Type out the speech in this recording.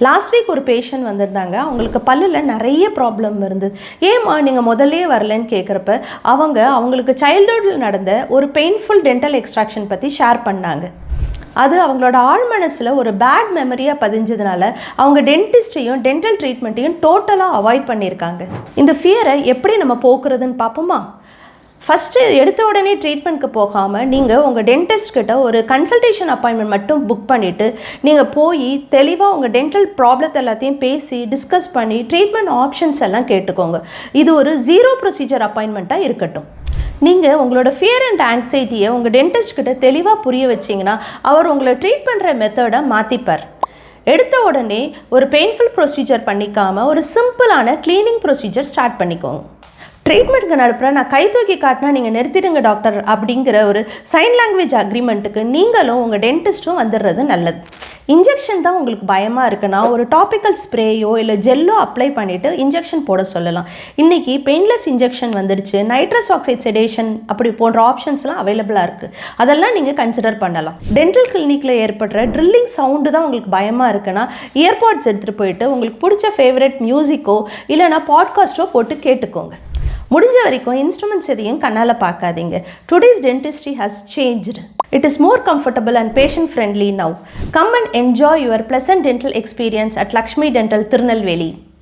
Last week ஒரு patient வந்திருந்தாங்க. அவங்களுக்கு பல்லில் நிறைய ப்ராப்ளம் இருந்தது. ஏம்மா நீங்கள் முதல்லே வரலன்னு கேட்குறப்ப அவங்களுக்கு சைல்ட்ஹுட்டில் நடந்த ஒரு பெயின்ஃபுல் டென்டல் எக்ஸ்ட்ராக்ஷன் பற்றி ஷேர் பண்ணாங்க. அது அவங்களோட ஆழ் மனசில் ஒரு பேட் மெமரியாக பதிஞ்சதுனால அவங்க டென்டிஸ்ட்டையும் டென்டல் ட்ரீட்மெண்ட்டையும் டோட்டலாக அவாய்ட் பண்ணியிருக்காங்க. இந்த ஃபியரை எப்படி நம்ம போக்குறதுன்னு பார்ப்போமா? ஃபஸ்ட்டு எடுத்த உடனே ட்ரீட்மெண்ட்க்கு போகாமல் நீங்கள் உங்கள் டென்டிஸ்ட் கிட்ட ஒரு கன்சல்டேஷன் அப்பாயின்மெண்ட் மட்டும் புக் பண்ணிவிட்டு நீங்கள் போய் தெளிவாக உங்கள் டென்டல் ப்ராப்ளத்தை எல்லாத்தையும் பேசி டிஸ்கஸ் பண்ணி ட்ரீட்மெண்ட் ஆப்ஷன்ஸ் எல்லாம் கேட்டுக்கோங்க. இது ஒரு 0 ப்ரொசீஜர் அப்பாயின்மெண்ட்டாக இருக்கட்டும். நீங்கள் உங்களோட ஃபியர் அண்ட் ஆங்ஸைட்டியை உங்கள் டென்டிஸ்ட் கிட்ட தெளிவாக புரிய வச்சிங்கன்னா அவர் உங்களை ட்ரீட் பண்ணுற மெத்தடை மாற்றிப்பார். எடுத்த உடனே ஒரு பெயின்ஃபுல் ப்ரொசீஜர் பண்ணிக்காமல் ஒரு சிம்பிளான க்ளீனிங் ப்ரொசீஜர் ஸ்டார்ட் பண்ணிக்கோங்க. ட்ரீட்மெண்ட்டுக்கு நடப்புற நான் கை தூக்கி காட்டினா நீங்கள் நிறுத்திடுங்க டாக்டர் அப்படிங்கிற ஒரு சைன் லாங்குவேஜ் அக்ரிமெண்ட்டுக்கு நீங்களும் உங்கள் டென்டிஸ்ட்டும் வந்துடுறது நல்லது. இன்ஜெக்ஷன் தான் உங்களுக்கு பயமாக இருக்குன்னா ஒரு டாபிக்கல் ஸ்ப்ரேயோ இல்லை ஜெல்லோ அப்ளை பண்ணிவிட்டு இன்ஜெக்ஷன் போட சொல்லலாம். இன்றைக்கி பெயின்லெஸ் இன்ஜெக்ஷன் வந்துடுச்சு, நைட்ரஸ் ஆக்சைட் செடேஷன் அப்படி போன்ற ஆப்ஷன்ஸ்லாம் அவைலபிளாக இருக்குது. அதெல்லாம் நீங்கள் கன்சிடர் பண்ணலாம். டென்டல் கிளினிக்கில் ஏற்படுற ட்ரில்லிங் சவுண்டு தான் உங்களுக்கு பயமாக இருக்குன்னா இயர்பாட்ஸ் எடுத்துகிட்டு போயிட்டு உங்களுக்கு பிடிச்ச ஃபேவரட் மியூசிக்கோ இல்லைனா பாட்காஸ்ட்டோ போட்டு கேட்டுக்கோங்க. முடிஞ்ச வரைக்கும் இன்ஸ்ட்ருமெண்ட்ஸ் எதையும் கண்ணால் பார்க்காதீங்க. Today's dentistry has changed. It is more comfortable and patient friendly now. Come and enjoy your pleasant dental experience at Lakshmi Dental, Tirunelveli.